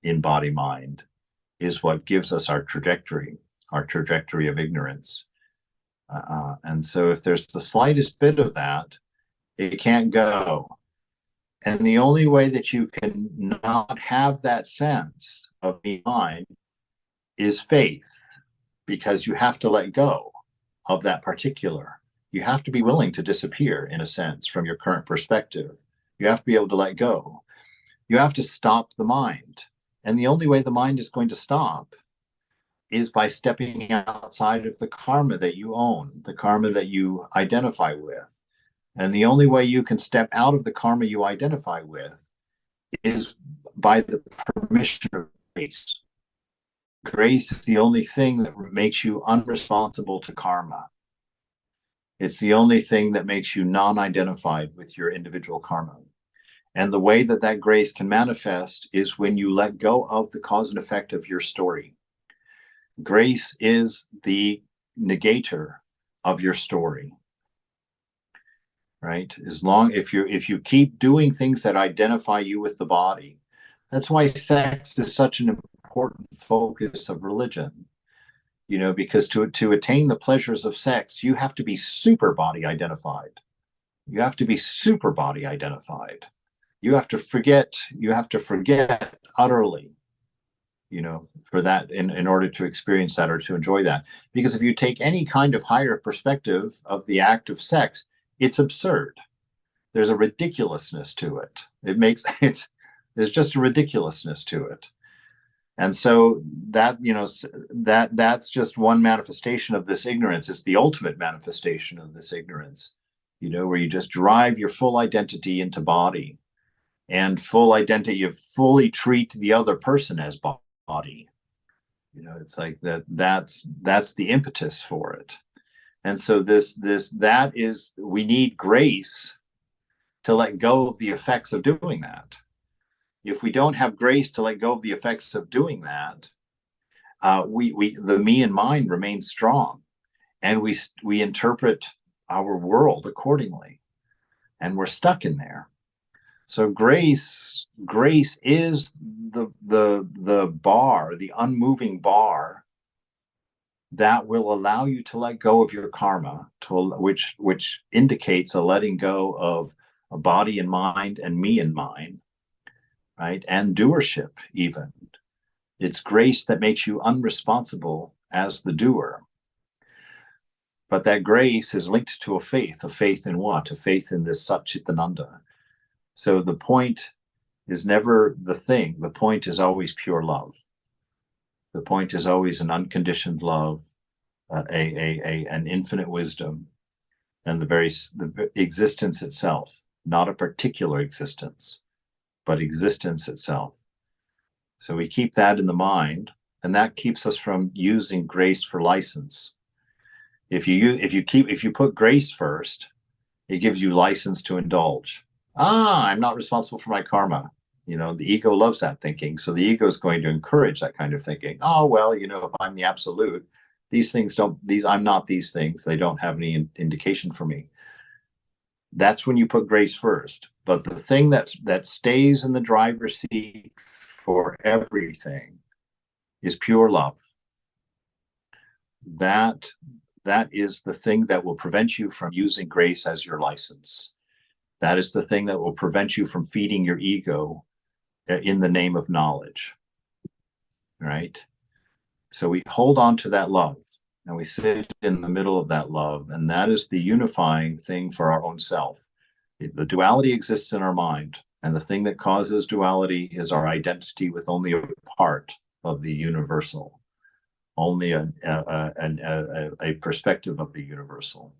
in body mind, is what gives us our trajectory of ignorance. And so if there's the slightest bit of that, it can't go. And the only way that you can not have that sense of being mind is faith, because you have to let go of that particular. You have to be willing to disappear, in a sense, from your current perspective. You have to be able to let go. You have to stop the mind. And the only way the mind is going to stop is by stepping outside of the karma that you own, the karma that you identify with. And the only way you can step out of the karma you identify with is by the permission of grace. Grace is the only thing that makes you unresponsible to karma. It's the only thing that makes you non-identified with your individual karma. And the way that that grace can manifest is when you let go of the cause and effect of your story. Grace is the negator of your story. Right? If you keep doing things that identify you with the body, that's why sex is such an important focus of religion. You know, because to attain the pleasures of sex, you have to be super body identified. You have to be super body identified. You have to forget utterly, you know, for that in order to experience that or to enjoy that. Because if you take any kind of higher perspective of the act of sex, it's absurd. There's a ridiculousness to it. There's just a ridiculousness to it. And so that, you know, that's just one manifestation of this ignorance. It's the ultimate manifestation of this ignorance, you know, where you just drive your full identity into body, and full identity, you fully treat the other person as body. You know, it's like that's the impetus for it. And so we need grace to let go of the effects of doing that. If we don't have grace to let go of the effects of doing that, the me and mind remains strong, and we interpret our world accordingly, and we're stuck in there. So grace is the bar, the unmoving bar that will allow you to let go of your karma, which indicates a letting go of a body and mind and me and mind, right? And doership even. It's grace that makes you unresponsible as the doer. But that grace is linked to a faith in what? A faith in this Satchitananda. So the point is never the thing. The point is always pure love. The point is always an unconditioned love, an infinite wisdom, and the existence itself, not a particular existence, but existence itself. So we keep that in the mind, and that keeps us from using grace for license. If you put grace first, it gives you license to indulge. I'm not responsible for my karma. You know, the ego loves that thinking. So the ego is going to encourage that kind of thinking. Oh, well, you know, if I'm the absolute, I'm not these things. They don't have any indication for me. That's when you put grace first. But the thing that stays in the driver's seat for everything is pure love. That is the thing that will prevent you from using grace as your license. That is the thing that will prevent you from feeding your ego in the name of knowledge, right? So we hold on to that love, and we sit in the middle of that love, and that is the unifying thing for our own self. The duality exists in our mind, and the thing that causes duality is our identity with only a part of the universal, only a perspective of the universal.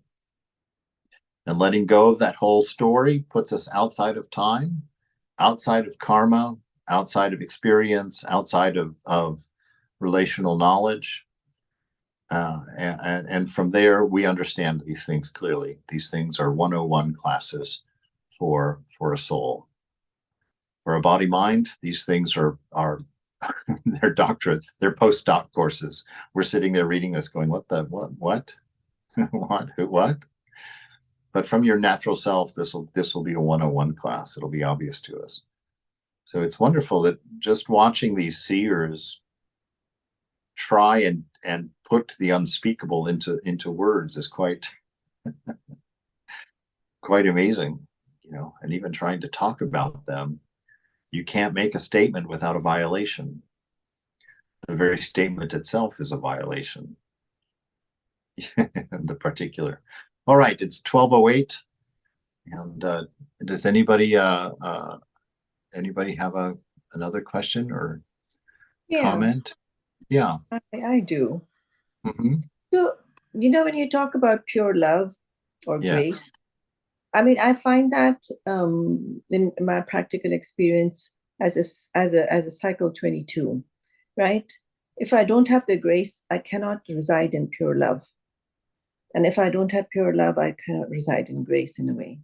And letting go of that whole story puts us outside of time, outside of karma, outside of experience, outside of relational knowledge. And from there, we understand these things clearly. These things are 101 classes for a soul. For a body mind, these things are their doctorate, their postdoc courses. We're sitting there reading this going, what? What? But from your natural self, this will be a 101 class. It'll be obvious to us. So it's wonderful that just watching these seers try and put the unspeakable into words is quite quite amazing, you know. And even trying to talk about them, you can't make a statement without a violation. The very statement itself is a violation. The particular. All right, it's 12:08, and does anybody have another question or comment? Yeah, I do. Mm-hmm. So, you know, when you talk about pure love or grace, I mean, I find that in my practical experience as a cycle 22, right? If I don't have the grace, I cannot reside in pure love. And if I don't have pure love, I cannot reside in grace in a way.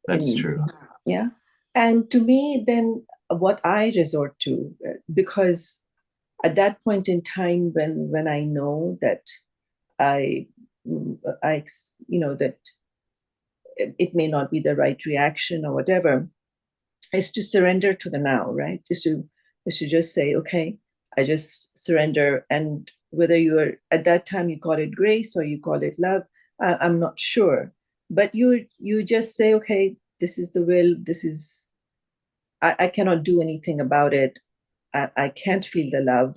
That's true. Yeah. And to me, then what I resort to, because at that point in time when I know that I that it may not be the right reaction or whatever, is to surrender to the now, right? Is to just say, okay, I just surrender. And whether you are at that time you call it grace or you call it love, I'm not sure. But you just say, okay, this is the will. This is I cannot do anything about it. I can't feel the love.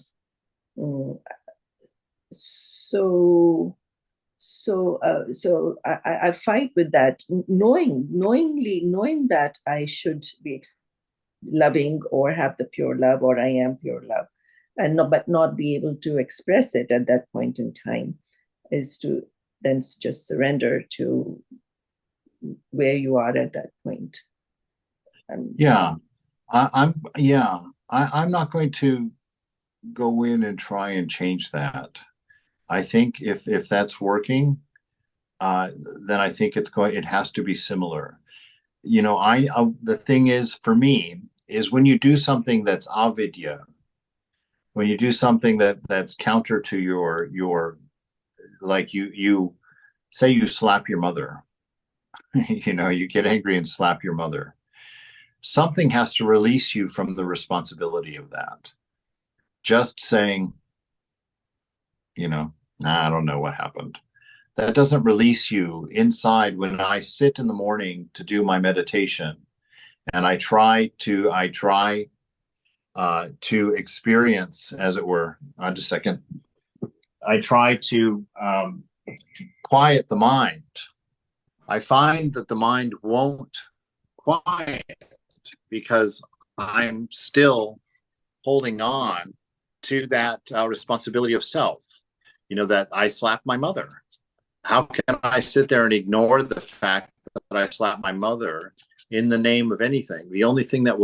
So I fight with that, knowing that I should be loving or have the pure love, or I am pure love, and but not be able to express it at that point in time, is to then just surrender to where you are at that point. I'm not going to go in and try and change that. I think if that's working, then I think it has to be similar. You know, the thing is for me is when you do something that's avidya, when you do something that's counter to your like you say you slap your mother, you know, you get angry and slap your mother. Something has to release you from the responsibility of that. Just saying, you know, I don't know what happened. That doesn't release you. Inside, when I sit in the morning to do my meditation, and I try to experience, as it were, just a second. I try to quiet the mind. I find that the mind won't quiet because I'm still holding on to that responsibility of self. You know, that I slapped my mother. How can I sit there and ignore the fact that I slapped my mother in the name of anything? The only thing that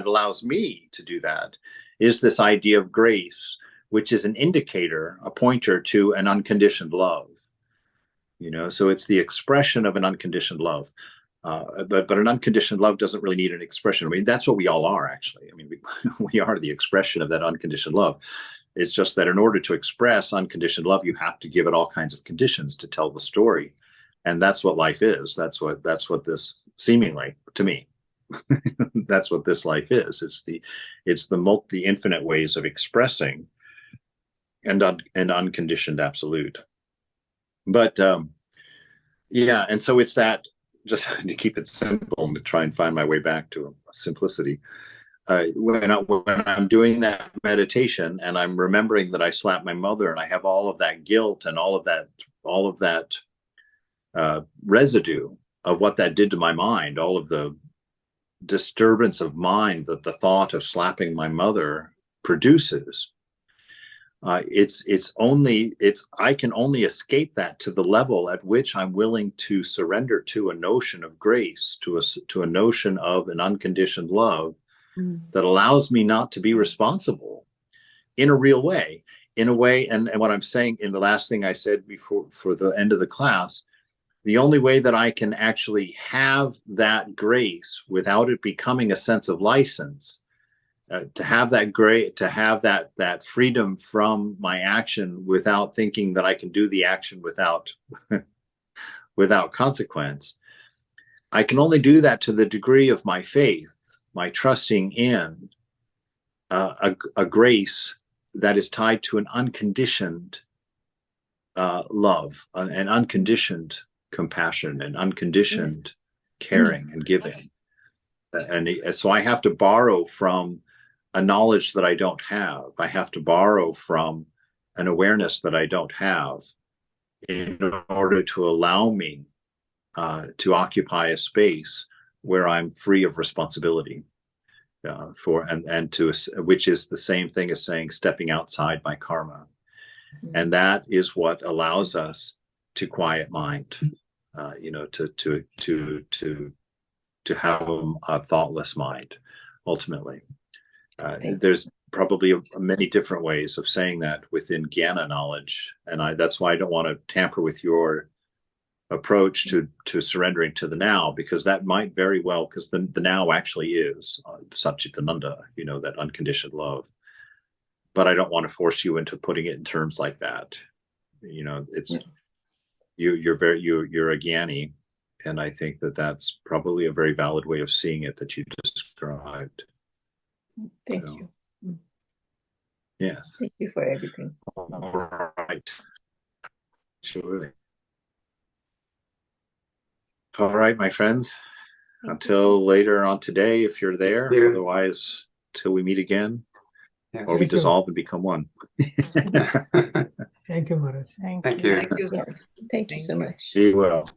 allows me to do that is this idea of grace, which is an indicator, a pointer to an unconditioned love. You know, so it's the expression of an unconditioned love. But an unconditioned love doesn't really need an expression. I mean, that's what we all are, actually. I mean, we are the expression of that unconditioned love. It's just that in order to express unconditioned love, you have to give it all kinds of conditions to tell the story. And that's what life is. That's what this, seemingly to me, that's what this life is. It's the infinite ways of expressing an unconditioned absolute. But and so it's that, just to keep it simple and to try and find my way back to simplicity. When I'm doing that meditation and I'm remembering that I slapped my mother and I have all of that guilt and all of that residue of what that did to my mind, all of the disturbance of mind that the thought of slapping my mother produces, I can only escape that to the level at which I'm willing to surrender to a notion of grace, to a notion of an unconditioned love that allows me not to be responsible in a real way, and what I'm saying in the last thing I said before for the end of the class, the only way that I can actually have that grace without it becoming a sense of license, to have that freedom from my action without thinking that I can do the action without without consequence. I can only do that to the degree of my faith, my trusting in a grace that is tied to an unconditioned love and unconditioned compassion and unconditioned caring and giving. And so I have to borrow from a knowledge that I don't have. I have to borrow from an awareness that I don't have in order to allow me to occupy a space where I'm free of responsibility which is the same thing as saying stepping outside my karma. And that is what allows us to quiet mind, to have a thoughtless mind, ultimately. There's probably many different ways of saying that within Jnana knowledge, and that's why I don't want to tamper with your approach to surrendering to the now, because that might very well, because the now actually is Satchitananda, that unconditioned love. But I don't want to force you into putting it in terms like that. It's you're a jnani, and I think that's probably a very valid way of seeing it that you described. Thank you. Yes. Thank you for everything. All right. Sure. All right, my friends. Until later on today, if you're there. Otherwise, till we meet again. Yes. Or we dissolve and become one. Thank you, Maharaj. Thank you. Thank you. Thank you so much. Be well.